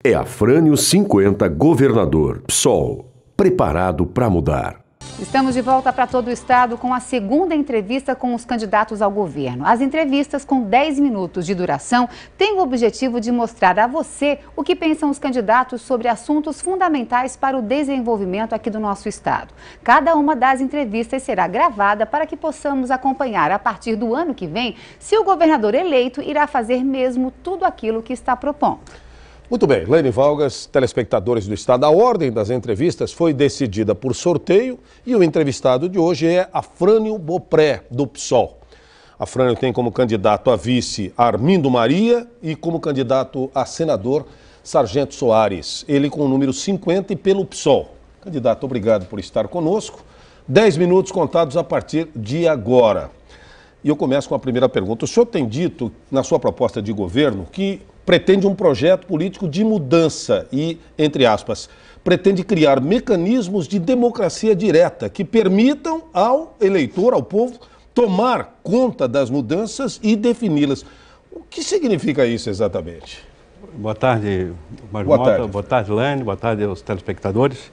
É Afrânio 50, governador. PSOL, preparado para mudar. Estamos de volta para todo o estado com a segunda entrevista com os candidatos ao governo. As entrevistas com 10 minutos de duração têm o objetivo de mostrar a você o que pensam os candidatos sobre assuntos fundamentais para o desenvolvimento aqui do nosso estado. Cada uma das entrevistas será gravada para que possamos acompanhar a partir do ano que vem se o governador eleito irá fazer mesmo tudo aquilo que está propondo. Muito bem, Lene Valgas, telespectadores do Estado, a ordem das entrevistas foi decidida por sorteio e o entrevistado de hoje é Afrânio Bopré, do PSOL. Afrânio tem como candidato a vice Armindo Maria e como candidato a senador Sargento Soares, ele com o número 50 e pelo PSOL. Candidato, obrigado por estar conosco. 10 minutos contados a partir de agora. E eu começo com a primeira pergunta. O senhor tem dito na sua proposta de governo que pretende um projeto político de mudança e, entre aspas, pretende criar mecanismos de democracia direta que permitam ao eleitor, ao povo, tomar conta das mudanças e defini-las. O que significa isso exatamente? Boa tarde, Mário Mota. Boa tarde, Lene. Boa tarde aos telespectadores.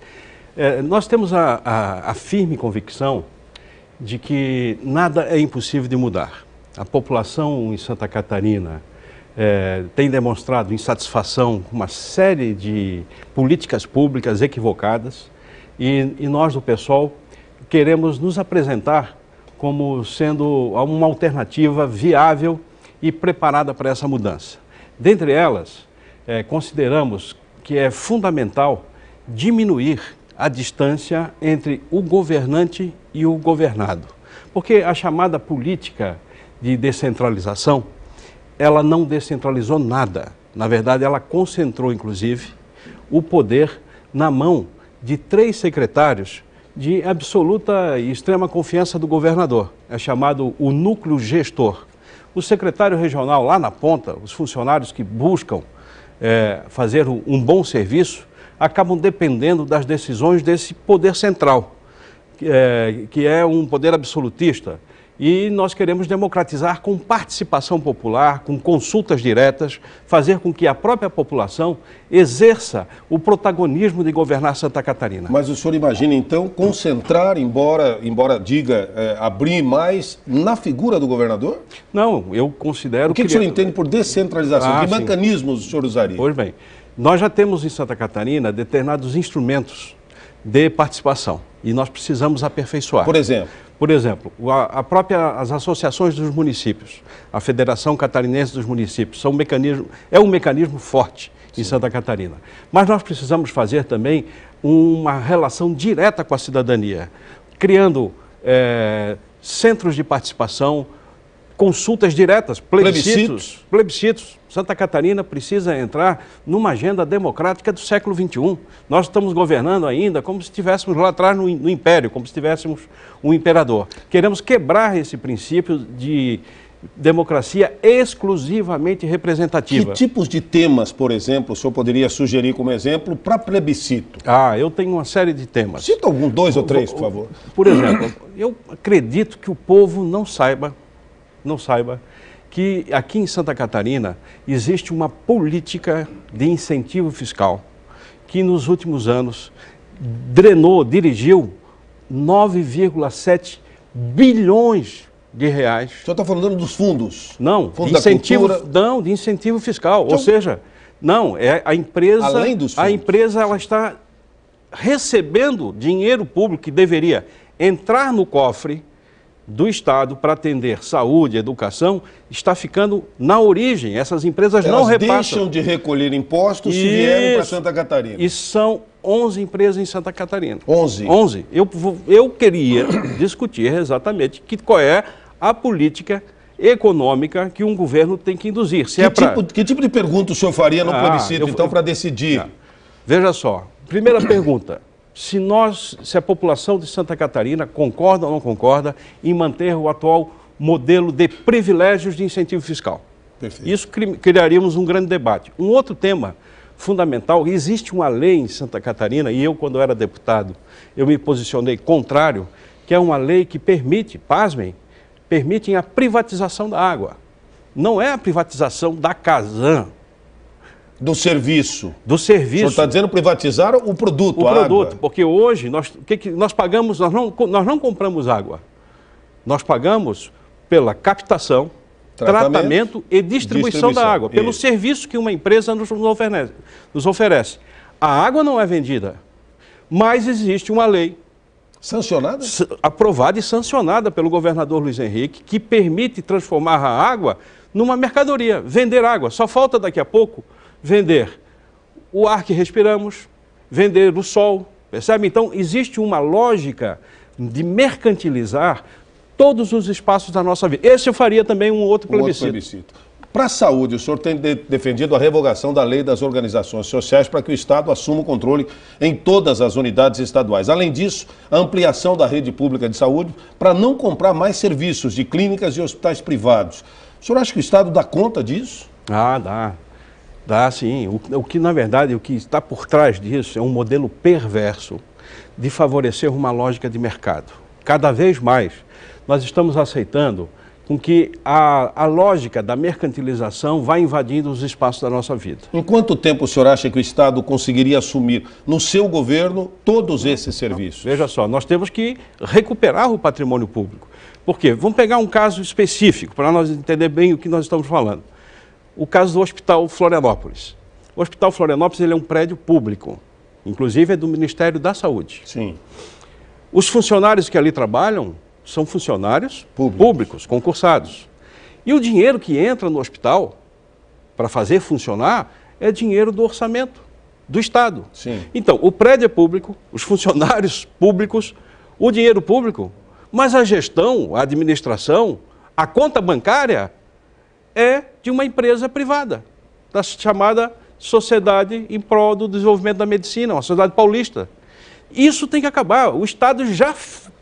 Nós temos a firme convicção de que nada é impossível de mudar. A população em Santa Catarina tem demonstrado insatisfação com uma série de políticas públicas equivocadas e nós do PSOL queremos nos apresentar como sendo uma alternativa viável e preparada para essa mudança. Dentre elas, consideramos que é fundamental diminuir a distância entre o governante e o governado, porque a chamada política de descentralização ela não descentralizou nada. Na verdade, ela concentrou, inclusive, o poder na mão de 3 secretários de absoluta e extrema confiança do governador. É chamado o núcleo gestor. O secretário regional lá na ponta, os funcionários que buscam fazer um bom serviço, acabam dependendo das decisões desse poder central, que é um poder absolutista. E nós queremos democratizar com participação popular, com consultas diretas, fazer com que a própria população exerça o protagonismo de governar Santa Catarina. Mas o senhor imagina, então, concentrar, embora diga abrir mais, na figura do governador? Não, eu considero... O que o senhor entende por descentralização? Que sim. mecanismos o senhor usaria? Pois bem, nós já temos em Santa Catarina determinados instrumentos de participação e nós precisamos aperfeiçoar. Por exemplo? Por exemplo, as associações dos municípios, a Federação Catarinense dos Municípios, é um mecanismo forte em Santa Catarina. Mas nós precisamos fazer também uma relação direta com a cidadania, criando centros de participação, consultas diretas, plebiscitos. Santa Catarina precisa entrar numa agenda democrática do século XXI. Nós estamos governando ainda como se estivéssemos lá atrás no Império, como se tivéssemos um imperador. Queremos quebrar esse princípio de democracia exclusivamente representativa. Que tipos de temas, por exemplo, o senhor poderia sugerir como exemplo para plebiscito? Eu tenho uma série de temas. Cita algum, 2 ou 3, por favor. Por exemplo, eu acredito que o povo não saiba que aqui em Santa Catarina existe uma política de incentivo fiscal que nos últimos anos dirigiu 9,7 bilhões de reais. O senhor está falando dos fundos? Não, fundos de incentivo fiscal. Ou seja, a empresa, além dos fundos. Ela está recebendo dinheiro público que deveria entrar no cofre do Estado para atender saúde, educação, está ficando na origem. Essas empresas não repassam. Elas deixam de recolher impostos se vierem para Santa Catarina. E são 11 empresas em Santa Catarina. 11? 11. Eu queria discutir exatamente qual é a política econômica que um governo tem que induzir. Que tipo de pergunta o senhor faria no plebiscito, então, para decidir? Veja só, primeira pergunta. Se a população de Santa Catarina concorda ou não concorda em manter o atual modelo de privilégios de incentivo fiscal. Perfeito. Isso criaríamos um grande debate. Um outro tema fundamental, existe uma lei em Santa Catarina, e eu, quando era deputado, eu me posicionei contrário, que é uma lei que permite, pasmem, a privatização da água. Não é a privatização da Casan. Do serviço. Do serviço. O senhor está dizendo privatizar o produto, a produto, água. Porque hoje nós pagamos, nós não compramos água. Nós pagamos pela captação, tratamento e distribuição da água, pelo serviço que uma empresa nos oferece. A água não é vendida, mas existe uma lei sancionada? Aprovada e sancionada pelo governador Luiz Henrique, que permite transformar a água numa mercadoria, vender água. Só falta daqui a pouco vender o ar que respiramos, vender o sol, percebe? Então, existe uma lógica de mercantilizar todos os espaços da nossa vida. Esse eu faria também um outro plebiscito. Para a saúde, o senhor tem defendido a revogação da lei das organizações sociais para que o Estado assuma o controle em todas as unidades estaduais. Além disso, a ampliação da rede pública de saúde para não comprar mais serviços de clínicas e hospitais privados. O senhor acha que o Estado dá conta disso? Ah, dá sim. O que, na verdade, o que está por trás disso é um modelo perverso de favorecer uma lógica de mercado. Cada vez mais nós estamos aceitando com que a lógica da mercantilização vai invadindo os espaços da nossa vida. Em quanto tempo o senhor acha que o Estado conseguiria assumir no seu governo todos esses serviços? Veja só, nós temos que recuperar o patrimônio público. Por quê? Vamos pegar um caso específico, para nós entender bem o que nós estamos falando. O caso do Hospital Florianópolis. O Hospital Florianópolis ele é um prédio público, inclusive é do Ministério da Saúde. Sim. Os funcionários que ali trabalham são funcionários públicos, concursados. E o dinheiro que entra no hospital para fazer funcionar é dinheiro do orçamento do Estado. Sim. Então, o prédio é público, os funcionários públicos, o dinheiro público, mas a gestão, a administração, a conta bancária é de uma empresa privada, da chamada Sociedade em Prol do Desenvolvimento da Medicina, uma sociedade paulista. Isso tem que acabar. O Estado já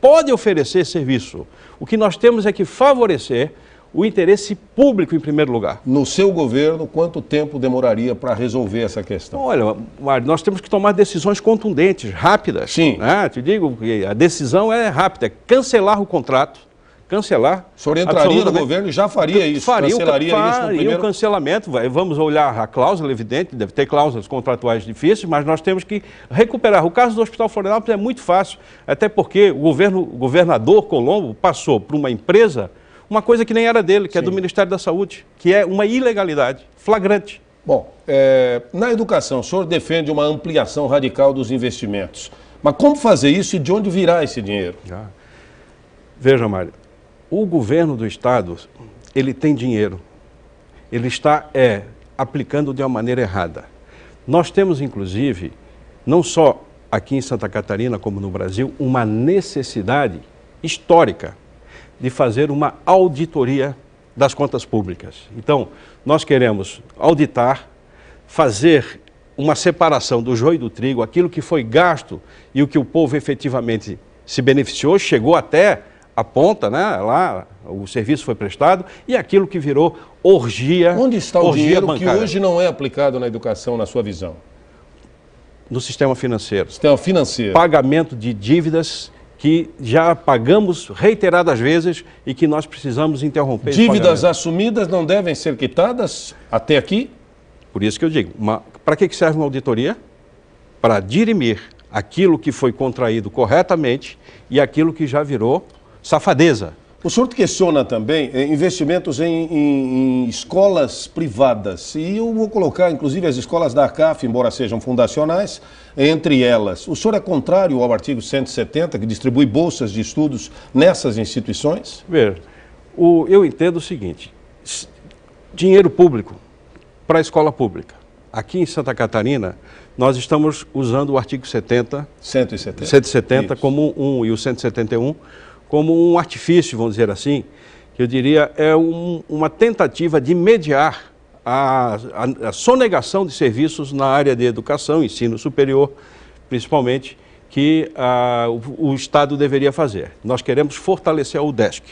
pode oferecer serviço. O que nós temos é que favorecer o interesse público em primeiro lugar. No seu governo, quanto tempo demoraria para resolver essa questão? Olha, Mário, nós temos que tomar decisões contundentes, rápidas. Sim. Te digo que a decisão é rápida, é cancelar o contrato, cancelar. O senhor entraria no governo e já faria isso? Faria o cancelamento. Vamos olhar a cláusula, evidente, deve ter cláusulas contratuais difíceis, mas nós temos que recuperar. O caso do Hospital Florianópolis é muito fácil, até porque o governador Colombo passou para uma empresa uma coisa que nem era dele, que é do Ministério da Saúde, que é uma ilegalidade flagrante. Bom, na educação, o senhor defende uma ampliação radical dos investimentos. Mas como fazer isso e de onde virá esse dinheiro? Veja, Mário, o governo do Estado, ele tem dinheiro. Ele está aplicando de uma maneira errada. Nós temos, inclusive, não só aqui em Santa Catarina, como no Brasil, uma necessidade histórica de fazer uma auditoria das contas públicas. Então, nós queremos auditar, fazer uma separação do joio e do trigo, aquilo que foi gasto e o que o povo efetivamente se beneficiou, chegou até a ponta, né? Lá o serviço foi prestado, e aquilo que virou orgia. Onde está o dinheiro bancária, que hoje não é aplicado na educação, na sua visão? No sistema financeiro. Sistema financeiro. Pagamento de dívidas que já pagamos reiteradas vezes e que nós precisamos interromper. Dívidas assumidas não devem ser quitadas até aqui? Por isso que eu digo, para que serve uma auditoria? Para dirimir aquilo que foi contraído corretamente e aquilo que já virou safadeza. O senhor questiona também investimentos em escolas privadas, e eu vou colocar inclusive as escolas da ACAF, embora sejam fundacionais, entre elas. O senhor é contrário ao artigo 170, que distribui bolsas de estudos nessas instituições? Veja, eu entendo o seguinte, dinheiro público para a escola pública. Aqui em Santa Catarina, nós estamos usando o artigo 170 como e o 171 como um artifício, vamos dizer assim, que eu diria é uma tentativa de mediar a sonegação de serviços na área de educação, ensino superior, principalmente, que o Estado deveria fazer. Nós queremos fortalecer a UDESC,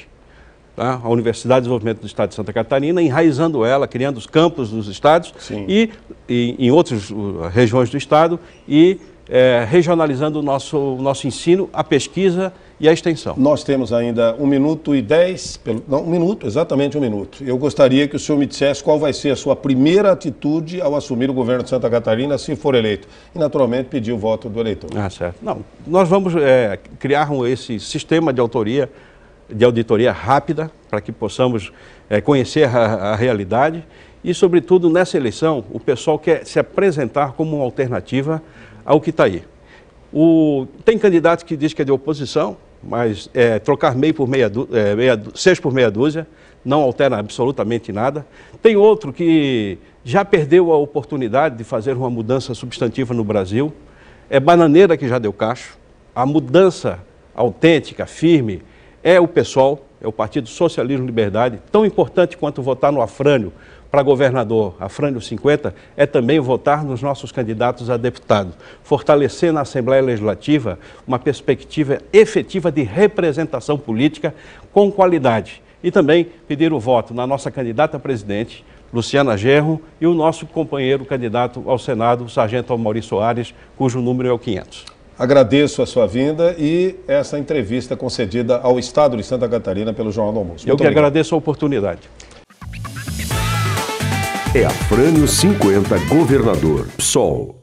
tá? A Universidade de Desenvolvimento do Estado de Santa Catarina, enraizando ela, criando os campos dos estados e em outras regiões do Estado e regionalizando o nosso ensino, a pesquisa e a extensão. Nós temos ainda 1 minuto e 10, não, 1 minuto, exatamente 1 minuto. Eu gostaria que o senhor me dissesse qual vai ser a sua primeira atitude ao assumir o governo de Santa Catarina, se for eleito. E, naturalmente, pedir o voto do eleitor. Certo. Não, nós vamos criar esse sistema de auditoria rápida, para que possamos conhecer a realidade e, sobretudo, nessa eleição, o pessoal quer se apresentar como uma alternativa ao que está aí. Tem candidato que diz que é de oposição, mas trocar 6 por meia dúzia não altera absolutamente nada. Tem outro que já perdeu a oportunidade de fazer uma mudança substantiva no Brasil. É bananeira que já deu cacho. A mudança autêntica, firme, é o PSOL, é o Partido Socialismo e Liberdade, tão importante quanto votar no Afrânio para governador, Afrânio 50, é também votar nos nossos candidatos a deputado, fortalecer na Assembleia Legislativa uma perspectiva efetiva de representação política com qualidade e também pedir o voto na nossa candidata a presidente, Luciana Genro, e o nosso companheiro candidato ao Senado, o sargento Amaury Soares, cujo número é o 500. Agradeço a sua vinda e essa entrevista concedida ao Estado de Santa Catarina pelo Jornal do Almoço. Eu que agradeço a oportunidade. É Afrânio 50, governador, PSOL.